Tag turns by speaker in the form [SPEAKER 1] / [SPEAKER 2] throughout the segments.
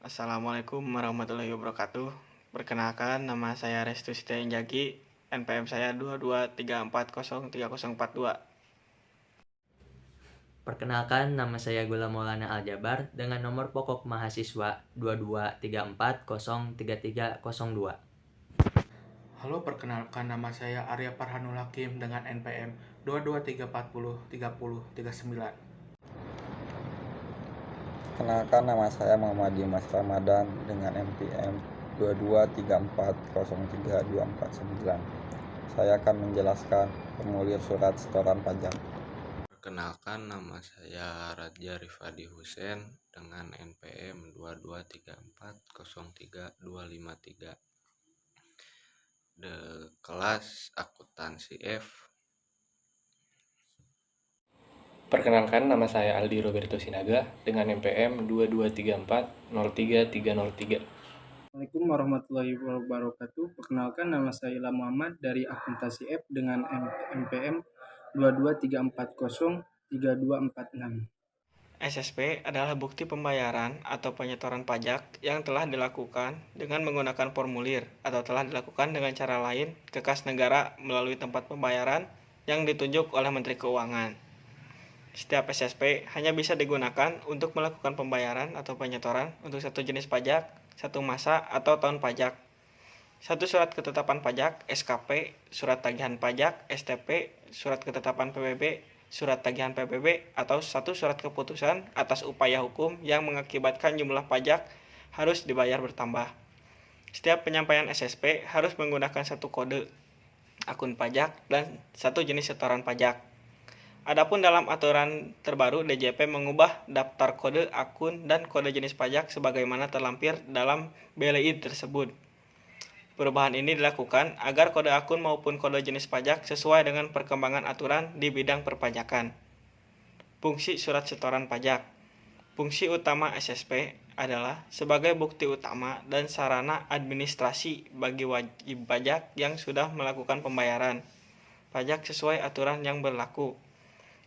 [SPEAKER 1] Assalamualaikum warahmatullahi wabarakatuh. Perkenalkan, nama saya Restu Setiainjaki, NPM saya 223403042.
[SPEAKER 2] Perkenalkan, nama saya Gula Maulana Aljabar dengan nomor pokok mahasiswa 2234033302.
[SPEAKER 3] Halo, perkenalkan nama saya Arya Farhanul Hakim dengan NPM 223403039.
[SPEAKER 4] Kenalkan, nama saya Muhammad Dimas Ramadan dengan NPM 2234032449. Saya akan menjelaskan formulir surat setoran pajak.
[SPEAKER 5] Perkenalkan, nama saya Radja Rifadi Husen dengan NPM 223403253. Kelas akuntansi F.
[SPEAKER 6] Perkenalkan, nama saya Aldi Roberto Sinaga dengan NPM 223403303.
[SPEAKER 7] Assalamualaikum warahmatullahi wabarakatuh. Perkenalkan, nama saya Ilham Muhammad dari Akuntansi F dengan NPM 223403246.
[SPEAKER 1] SSP adalah bukti pembayaran atau penyetoran pajak yang telah dilakukan dengan menggunakan formulir atau telah dilakukan dengan cara lain ke kas negara melalui tempat pembayaran yang ditunjuk oleh Menteri Keuangan. Setiap SSP hanya bisa digunakan untuk melakukan pembayaran atau penyetoran untuk satu jenis pajak, satu masa atau tahun pajak, satu surat ketetapan pajak, SKP, surat tagihan pajak, STP, surat ketetapan PBB, surat tagihan PBB, atau satu surat keputusan atas upaya hukum yang mengakibatkan jumlah pajak harus dibayar bertambah. Setiap penyampaian SSP harus menggunakan satu kode akun pajak dan satu jenis setoran pajak. Adapun dalam aturan terbaru, DJP mengubah daftar kode akun dan kode jenis pajak sebagaimana terlampir dalam BLI tersebut. Perubahan ini dilakukan agar kode akun maupun kode jenis pajak sesuai dengan perkembangan aturan di bidang perpajakan. Fungsi surat setoran pajak. Fungsi utama SSP adalah sebagai bukti utama dan sarana administrasi bagi wajib pajak yang sudah melakukan pembayaran pajak sesuai aturan yang berlaku.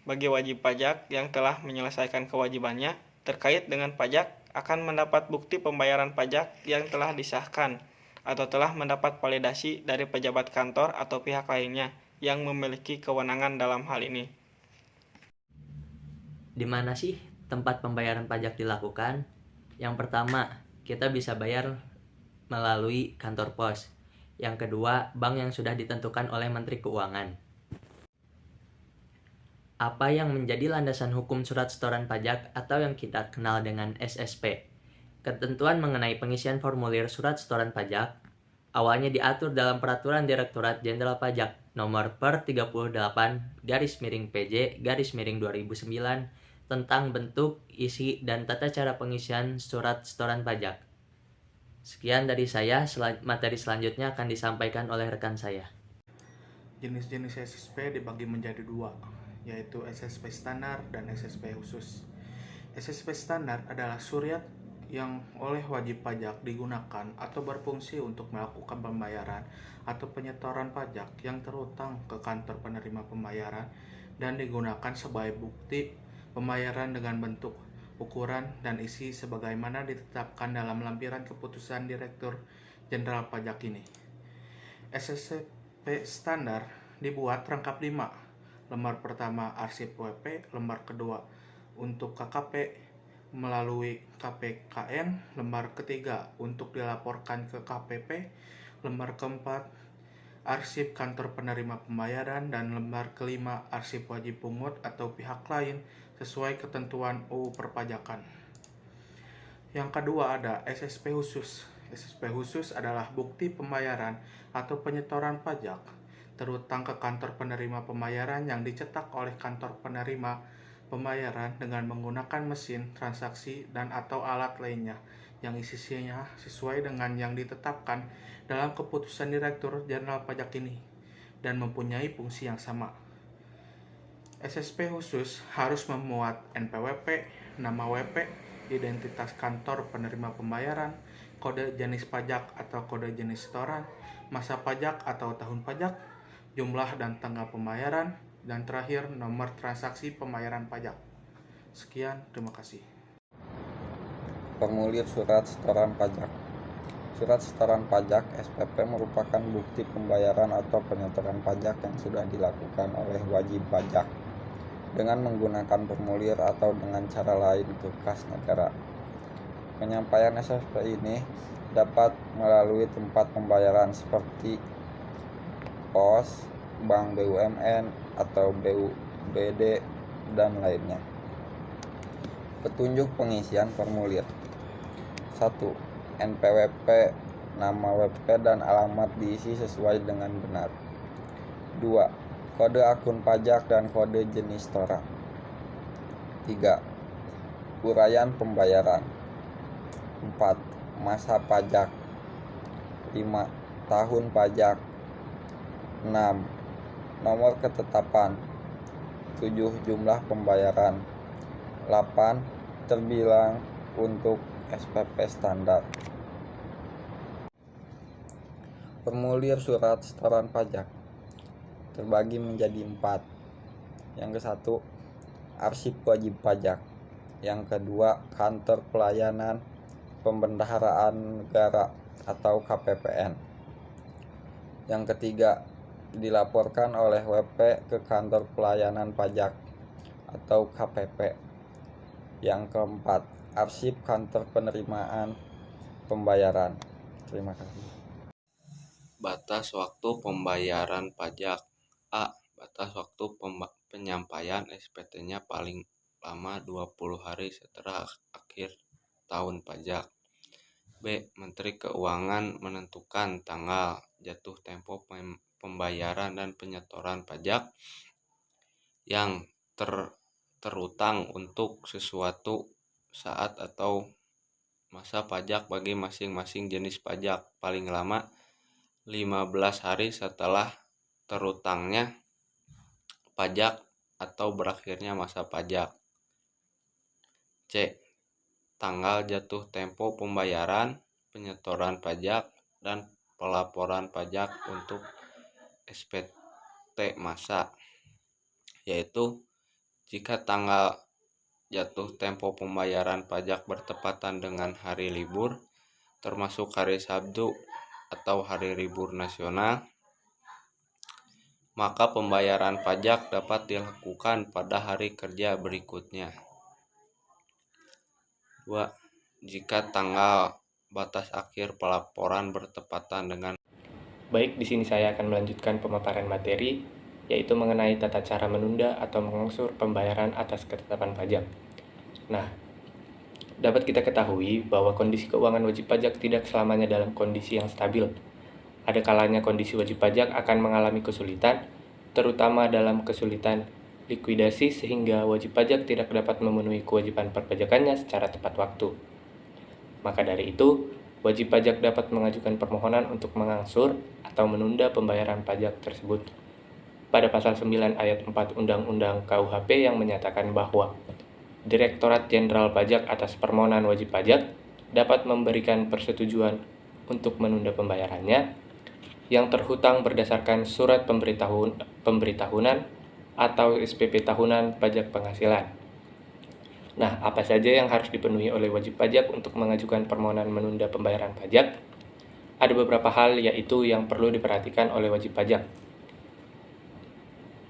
[SPEAKER 1] Bagi wajib pajak yang telah menyelesaikan kewajibannya terkait dengan pajak akan mendapat bukti pembayaran pajak yang telah disahkan atau telah mendapat validasi dari pejabat kantor atau pihak lainnya yang memiliki kewenangan dalam hal ini.
[SPEAKER 2] Di mana sih tempat pembayaran pajak dilakukan? Yang pertama, kita bisa bayar melalui kantor pos. Yang kedua, bank yang sudah ditentukan oleh Menteri Keuangan. Apa yang menjadi landasan hukum surat setoran pajak atau yang kita kenal dengan SSP? Ketentuan mengenai pengisian formulir surat setoran pajak awalnya diatur dalam Peraturan Direktorat Jenderal Pajak Nomor per 38-PJ-2009 tentang bentuk, isi, dan tata cara pengisian surat setoran pajak. Sekian dari saya, materi selanjutnya akan disampaikan oleh rekan saya.
[SPEAKER 3] Jenis-jenis SSP dibagi menjadi dua, yaitu SSP standar dan SSP khusus. SSP standar adalah surat yang oleh wajib pajak digunakan atau berfungsi untuk melakukan pembayaran atau penyetoran pajak yang terutang ke kantor penerima pembayaran dan digunakan sebagai bukti pembayaran dengan bentuk, ukuran, dan isi sebagaimana ditetapkan dalam lampiran keputusan Direktur Jenderal Pajak ini. SSP standar dibuat rangkap 5. Lembar pertama arsip WP, lembar kedua untuk KKP melalui KPKN, lembar ketiga untuk dilaporkan ke KPP, lembar keempat arsip kantor penerima pembayaran, dan lembar kelima arsip wajib pungut atau pihak lain sesuai ketentuan UU Perpajakan. Yang kedua ada SSP khusus. SSP khusus adalah bukti pembayaran atau penyetoran pajak terutang ke kantor penerima pembayaran yang dicetak oleh kantor penerima pembayaran dengan menggunakan mesin transaksi dan atau alat lainnya yang isinya sesuai dengan yang ditetapkan dalam keputusan Direktur Jenderal Pajak ini dan mempunyai fungsi yang sama. SSP khusus harus memuat NPWP, nama WP, identitas kantor penerima pembayaran, kode jenis pajak atau kode jenis setoran, masa pajak atau tahun pajak, jumlah dan tanggal pembayaran, dan terakhir nomor transaksi pembayaran pajak. Sekian, terima kasih.
[SPEAKER 4] Formulir surat setoran pajak. Surat setoran pajak (SPP) merupakan bukti pembayaran atau penyetoran pajak yang sudah dilakukan oleh wajib pajak dengan menggunakan formulir atau dengan cara lain ke kas negara. Penyampaian SPP ini dapat melalui tempat pembayaran seperti pos, bank BUMN, atau BUMD, dan lainnya. Petunjuk pengisian formulir. 1. NPWP, nama WP dan alamat diisi sesuai dengan benar. 2. Kode akun pajak dan kode jenis setoran. 3. Uraian pembayaran. 4. Masa pajak. 5. Tahun pajak. 6. Nomor ketetapan. 7. Jumlah pembayaran. 8. Terbilang untuk SPP standar. Formulir surat setoran pajak terbagi menjadi 4. Yang ke-1, arsip wajib pajak. Yang kedua, kantor pelayanan pembendaharaan negara atau KPPN. Yang ketiga, dilaporkan oleh WP ke kantor pelayanan pajak atau KPP. Yang keempat, arsip kantor penerimaan pembayaran. Terima kasih.
[SPEAKER 5] Batas waktu pembayaran pajak. A. Batas waktu penyampaian SPT-nya paling lama 20 hari setelah akhir tahun pajak. B. Menteri Keuangan menentukan tanggal jatuh tempo pembayaran dan penyetoran pajak yang terutang untuk sesuatu saat atau masa pajak bagi masing-masing jenis pajak paling lama 15 hari setelah terutangnya pajak atau berakhirnya masa pajak. C. Tanggal jatuh tempo pembayaran, penyetoran pajak, dan pelaporan pajak untuk SPT masa, yaitu jika tanggal jatuh tempo pembayaran pajak bertepatan dengan hari libur, termasuk hari Sabtu atau hari libur nasional, maka pembayaran pajak dapat dilakukan pada hari kerja berikutnya. 2. Jika tanggal batas akhir pelaporan bertepatan dengan.
[SPEAKER 6] Baik, di sini saya akan melanjutkan pemaparan materi, yaitu mengenai tata cara menunda atau mengangsur pembayaran atas ketetapan pajak. Nah, dapat kita ketahui bahwa kondisi keuangan wajib pajak tidak selamanya dalam kondisi yang stabil. Ada kalanya kondisi wajib pajak akan mengalami kesulitan, terutama dalam kesulitan likuidasi sehingga wajib pajak tidak dapat memenuhi kewajiban perpajakannya secara tepat waktu. Maka dari itu, wajib pajak dapat mengajukan permohonan untuk mengangsur atau menunda pembayaran pajak tersebut. Pada pasal 9 ayat 4 Undang-Undang KUHP yang menyatakan bahwa Direktorat Jenderal Pajak atas permohonan wajib pajak dapat memberikan persetujuan untuk menunda pembayarannya yang terhutang berdasarkan surat pemberitahuan atau SPP tahunan pajak penghasilan. Nah, apa saja yang harus dipenuhi oleh wajib pajak untuk mengajukan permohonan menunda pembayaran pajak? Ada beberapa hal yaitu yang perlu diperhatikan oleh wajib pajak.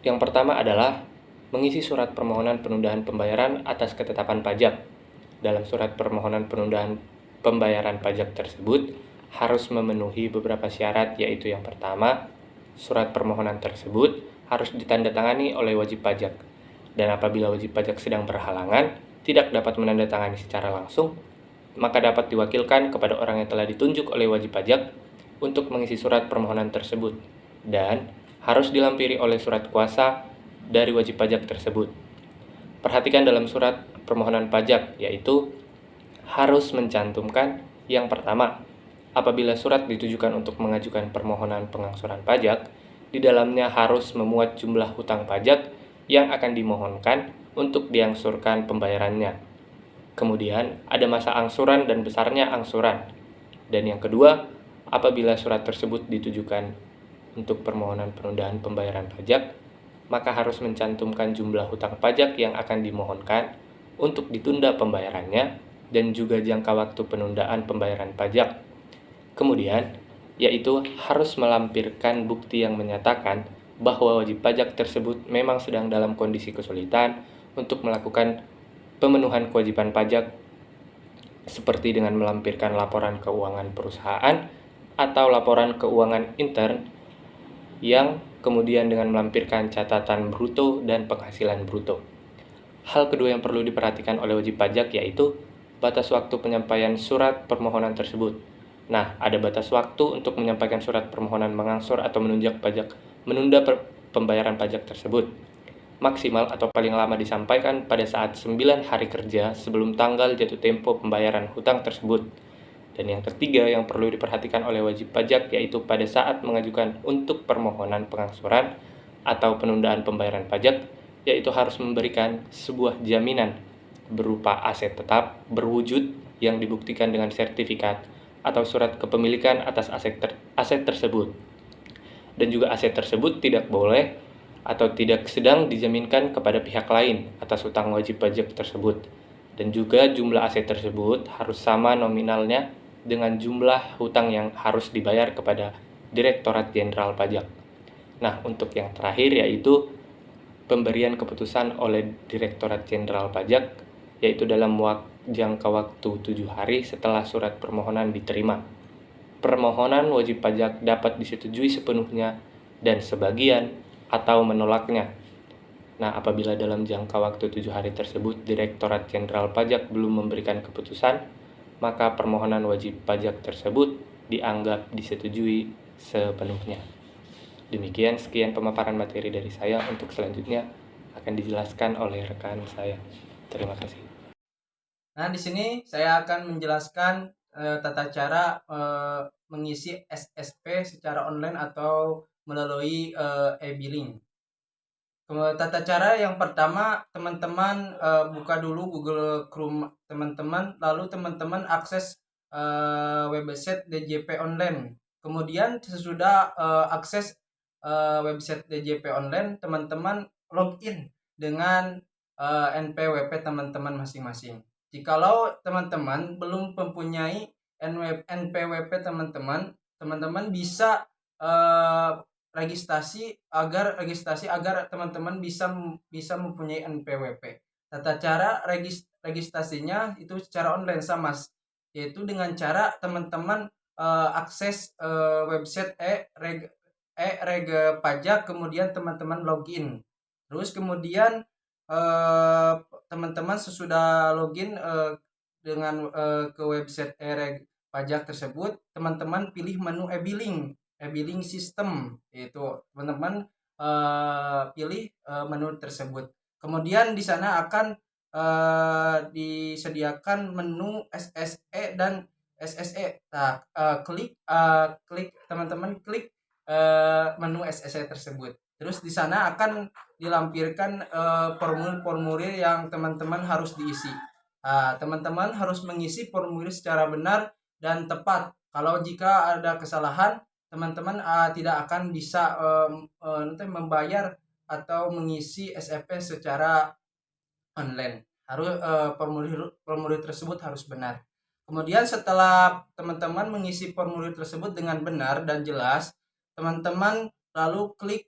[SPEAKER 6] Yang pertama adalah mengisi surat permohonan penundaan pembayaran atas ketetapan pajak. Dalam surat permohonan penundaan pembayaran pajak tersebut harus memenuhi beberapa syarat, yaitu yang pertama, surat permohonan tersebut harus ditandatangani oleh wajib pajak. Dan apabila wajib pajak sedang berhalangan, tidak dapat menandatangani secara langsung, maka dapat diwakilkan kepada orang yang telah ditunjuk oleh wajib pajak untuk mengisi surat permohonan tersebut. Dan harus dilampiri oleh surat kuasa dari wajib pajak tersebut. Perhatikan dalam surat permohonan pajak, yaitu harus mencantumkan yang pertama, apabila surat ditujukan untuk mengajukan permohonan pengangsuran pajak, di dalamnya harus memuat jumlah hutang pajak yang akan dimohonkan untuk diangsurkan pembayarannya. Kemudian, ada masa angsuran dan besarnya angsuran. Dan yang kedua, apabila surat tersebut ditujukan untuk permohonan penundaan pembayaran pajak, maka harus mencantumkan jumlah hutang pajak yang akan dimohonkan untuk ditunda pembayarannya dan juga jangka waktu penundaan pembayaran pajak. Kemudian, yaitu harus melampirkan bukti yang menyatakan bahwa wajib pajak tersebut memang sedang dalam kondisi kesulitan untuk melakukan pemenuhan kewajiban pajak, seperti dengan melampirkan laporan keuangan perusahaan atau laporan keuangan intern, yang kemudian dengan melampirkan catatan bruto dan penghasilan bruto. Hal kedua yang perlu diperhatikan oleh wajib pajak yaitu batas waktu penyampaian surat permohonan tersebut. Nah, ada batas waktu untuk menyampaikan surat permohonan mengangsur atau menunda pembayaran pajak tersebut. Maksimal atau paling lama disampaikan pada saat 9 hari kerja sebelum tanggal jatuh tempo pembayaran hutang tersebut. Dan yang ketiga yang perlu diperhatikan oleh wajib pajak yaitu pada saat mengajukan untuk permohonan pengangsuran atau penundaan pembayaran pajak, yaitu harus memberikan sebuah jaminan berupa aset tetap berwujud yang dibuktikan dengan sertifikat atau surat kepemilikan atas aset tersebut. Dan juga aset tersebut tidak boleh atau tidak sedang dijaminkan kepada pihak lain atas hutang wajib pajak tersebut. Dan juga jumlah aset tersebut harus sama nominalnya dengan jumlah hutang yang harus dibayar kepada Direktorat Jenderal Pajak. Nah, untuk yang terakhir yaitu pemberian keputusan oleh Direktorat Jenderal Pajak, yaitu dalam jangka waktu 7 hari setelah surat permohonan diterima. Permohonan wajib pajak dapat disetujui sepenuhnya dan sebagian atau menolaknya. Nah, apabila dalam jangka waktu 7 hari tersebut Direktorat Jenderal Pajak belum memberikan keputusan, maka permohonan wajib pajak tersebut dianggap disetujui sepenuhnya. Demikian sekian pemaparan materi dari saya. Untuk selanjutnya akan dijelaskan oleh rekan saya. Terima kasih.
[SPEAKER 7] Nah, di sini saya akan menjelaskan tata cara mengisi SSP secara online atau melalui e-billing. Tata cara yang pertama, teman-teman buka dulu Google Chrome teman-teman, lalu teman-teman akses website DJP online. Kemudian sesudah akses website DJP online, teman-teman login dengan NPWP teman-teman masing-masing. Jikalau teman-teman belum mempunyai NPWP teman-teman bisa registrasi agar teman-teman bisa mempunyai NPWP. Tata cara registrasinya itu secara online sama, yaitu dengan cara teman-teman akses website e-reg pajak, kemudian teman-teman login. Terus kemudian teman-teman sesudah login dengan ke website e-reg pajak tersebut, teman-teman pilih menu e-billing system, yaitu teman-teman pilih menu tersebut. Kemudian di sana akan disediakan menu SSE dan SSE. Nah, klik teman-teman klik menu SSE tersebut. Terus di sana akan dilampirkan formulir yang teman-teman harus diisi. Teman-teman harus mengisi formulir secara benar dan tepat. Kalau jika ada kesalahan, teman-teman tidak akan bisa membayar atau mengisi SPP secara online. Harus formulir tersebut harus benar. Kemudian setelah teman-teman mengisi formulir tersebut dengan benar dan jelas, teman-teman lalu klik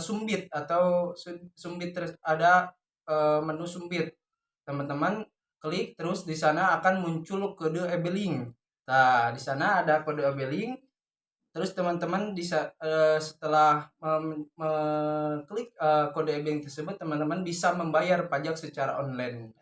[SPEAKER 7] submit atau submit, ada menu submit. Teman-teman klik, terus di sana akan muncul kode e-billing. Nah, di sana ada kode e-billing. Terus teman-teman setelah klik kode e-billing tersebut, teman-teman bisa membayar pajak secara online.